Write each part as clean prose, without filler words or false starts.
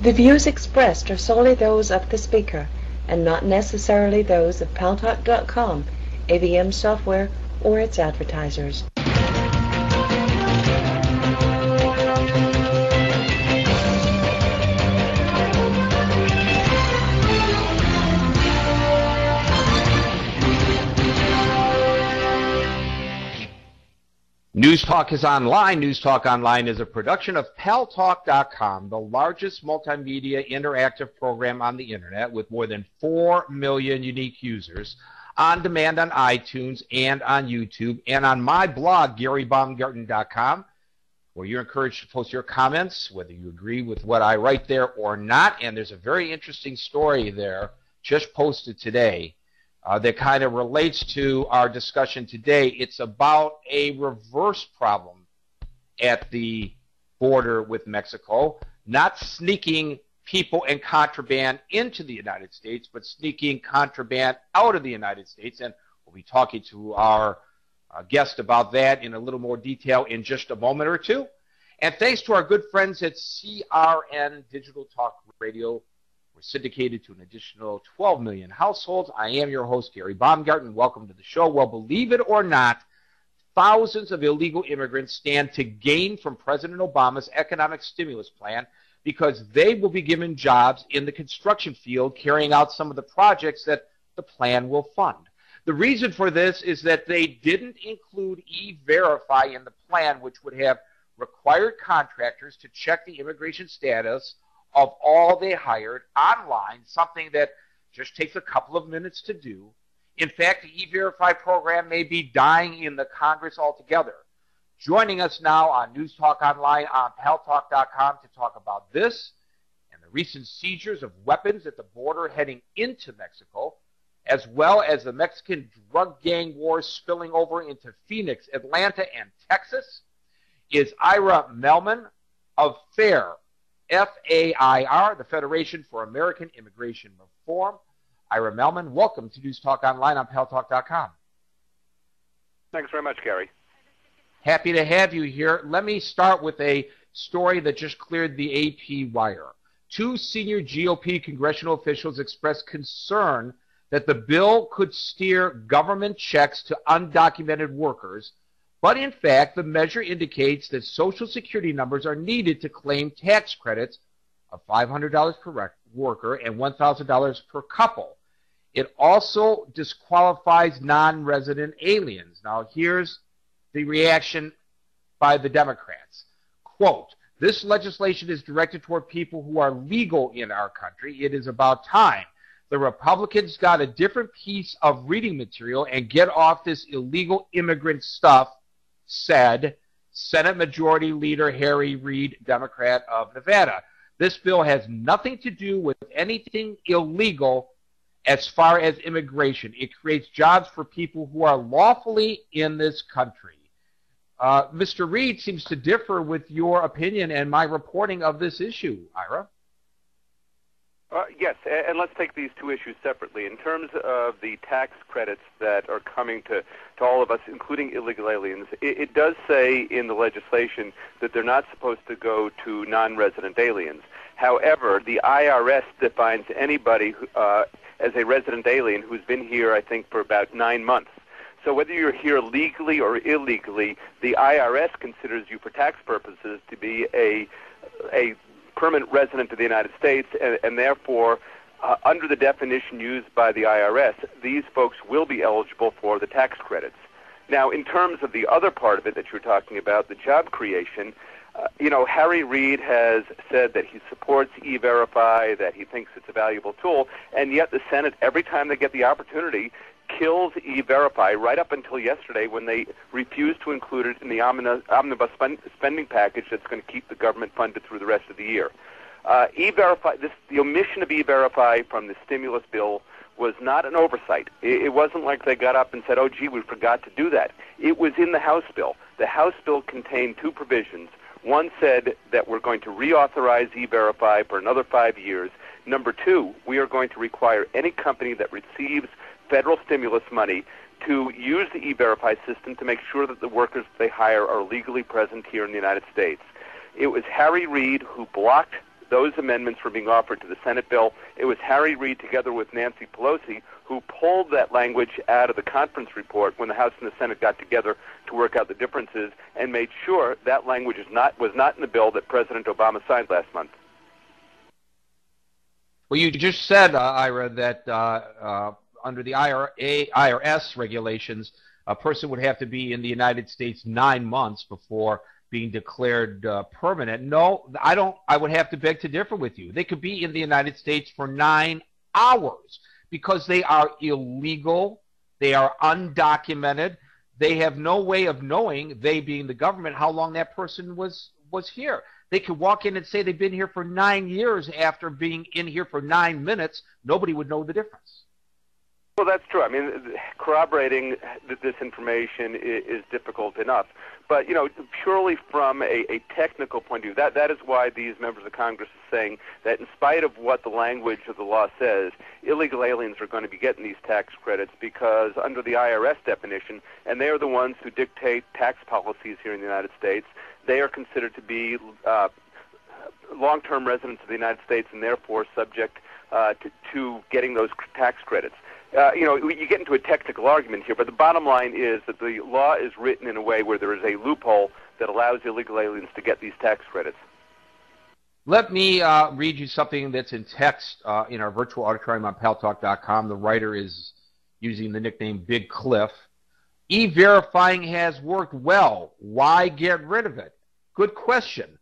The views expressed are solely those of the speaker and not necessarily those of paltalk.com, AVM Software, or its advertisers. News Talk is online. News Talk Online is a production of paltalk.com, the largest multimedia interactive program on the internet with more than 4 million unique users, on demand on iTunes and on YouTube, and on my blog, GaryBaumgarten.com, where you're encouraged to post your comments, whether you agree with what I write there or not. And there's a very interesting story there just posted today that kind of relates to our discussion today. It's about a reverse problem at the border with Mexico, not sneaking people and contraband into the United States, but sneaking contraband out of the United States. And we'll be talking to our guest about that in a little more detail in just a moment or two. And thanks to our good friends at CRN Digital Talk Radio, we're syndicated to an additional 12 million households. I am your host, Gary Baumgarten. Welcome to the show. Well, believe it or not, thousands of illegal immigrants stand to gain from President Obama's economic stimulus plan because they will be given jobs in the construction field carrying out some of the projects that the plan will fund. The reason for this is that they didn't include E-Verify in the plan, which would have required contractors to check the immigration status of all they hired online, something that just takes a couple of minutes to do. In fact, the E-Verify program may be dying in the Congress altogether. Joining us now on News Talk Online on paltalk.com to talk about this and the recent seizures of weapons at the border heading into Mexico, as well as the Mexican drug gang wars spilling over into Phoenix, Atlanta, and Texas, is Ira Melman of FAIR, F-A-I-R, the Federation for American Immigration Reform. Ira Melman, welcome to News Talk Online on paltalk.com. Thanks very much, Gary. Happy to have you here. Let me start with a story that just cleared the AP wire. Two senior GOP congressional officials expressed concern that the bill could steer government checks to undocumented workers, but in fact, the measure indicates that Social Security numbers are needed to claim tax credits of $500 per worker and $1,000 per couple. It also disqualifies non-resident aliens. Now, here's the reaction by the Democrats. Quote, "This legislation is directed toward people who are legal in our country. It is about time. The Republicans got a different piece of reading material and get off this illegal immigrant stuff," said Senate Majority Leader Harry Reid, Democrat of Nevada. This bill has nothing to do with anything illegal as far as immigration. It creates jobs for people who are lawfully in this country. Mr. Reid seems to differ with your opinion and my reporting of this issue. Ira? Yes, and let's take these two issues separately. In terms of the tax credits that are coming to all of us, including illegal aliens, it does say in the legislation that they're not supposed to go to non-resident aliens. However, the IRS defines anybody as a resident alien who's been here, I think, for about 9 months. So whether you're here legally or illegally, the IRS considers you for tax purposes to be a permanent resident of the United States, and therefore, under the definition used by the IRS, these folks will be eligible for the tax credits. Now, in terms of the other part of it that you're talking about, the job creation, Harry Reid has said that he supports E-Verify, that he thinks it's a valuable tool, and yet the Senate, every time they get the opportunity, kills E-Verify right up until yesterday when they refused to include it in the omnibus spending package that's going to keep the government funded through the rest of the year. E-Verify, the omission of E-Verify from the stimulus bill was not an oversight. It wasn't like they got up and said, oh, gee, we forgot to do that. It was in the House bill. The House bill contained two provisions. One said that we're going to reauthorize E-Verify for another 5 years. Number two, we are going to require any company that receives federal stimulus money to use the E-Verify system to make sure that the workers they hire are legally present here in the United States. It was Harry Reid who blocked those amendments were being offered to the Senate bill. It was Harry Reid together with Nancy Pelosi who pulled that language out of the conference report when the House and the Senate got together to work out the differences and made sure that language was not in the bill that President Obama signed last month. Well, you just said, Ira, that under the IRS regulations, a person would have to be in the United States 9 months before being declared permanent. No, I don't. I would have to beg to differ with you. They could be in the United States for 9 hours because they are illegal. They are undocumented. They have no way of knowing, they being the government, how long that person was here. They could walk in and say they've been here for 9 years after being in here for 9 minutes. Nobody would know the difference. Well, that's true. I mean, corroborating this information is difficult enough. But, purely from a technical point of view, that is why these members of Congress are saying that in spite of what the language of the law says, illegal aliens are going to be getting these tax credits because under the IRS definition, and they are the ones who dictate tax policies here in the United States, they are considered to be long-term residents of the United States and therefore subject to getting those tax credits. You get into a technical argument here, but the bottom line is that the law is written in a way where there is a loophole that allows illegal aliens to get these tax credits. Let me read you something that's in text in our virtual auditorium on paltalk.com. The writer is using the nickname Big Cliff. E-verifying has worked well. Why get rid of it? Good question,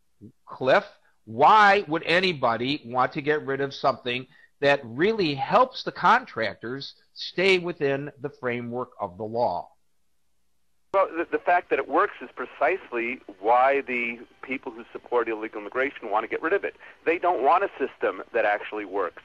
Cliff. Why would anybody want to get rid of something that really helps the contractors stay within the framework of the law? Well, the fact that it works is precisely why the people who support illegal immigration want to get rid of it. They don't want a system that actually works.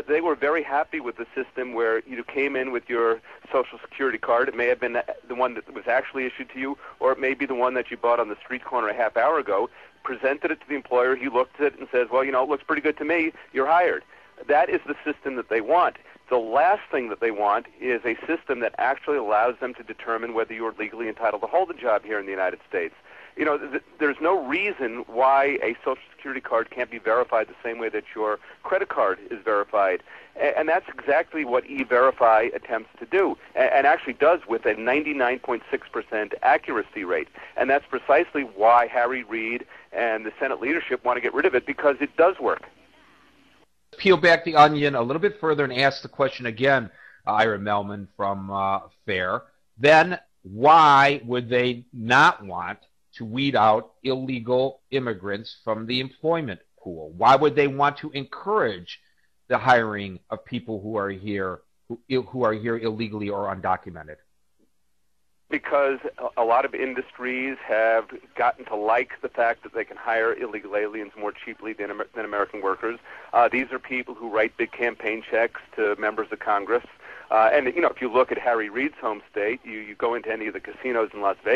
They were very happy with the system where you came in with your Social Security card. It may have been the one that was actually issued to you, or it may be the one that you bought on the street corner a half hour ago, presented it to the employer, he looked at it and says, well, it looks pretty good to me, you're hired. That is the system that they want. The last thing that they want is a system that actually allows them to determine whether you're legally entitled to hold a job here in the United States. There's no reason why a Social Security card can't be verified the same way that your credit card is verified. And that's exactly what E-Verify attempts to do, and actually does with a 99.6% accuracy rate. And that's precisely why Harry Reid and the Senate leadership want to get rid of it, because it does work. Peel back the onion a little bit further and ask the question again, Ira Melman from FAIR. Then why would they not want to weed out illegal immigrants from the employment pool? Why would they want to encourage the hiring of people who are here illegally or undocumented? Because a lot of industries have gotten to like the fact that they can hire illegal aliens more cheaply than American workers. These are people who write big campaign checks to members of Congress. And if you look at Harry Reid's home state, you go into any of the casinos in Las Vegas,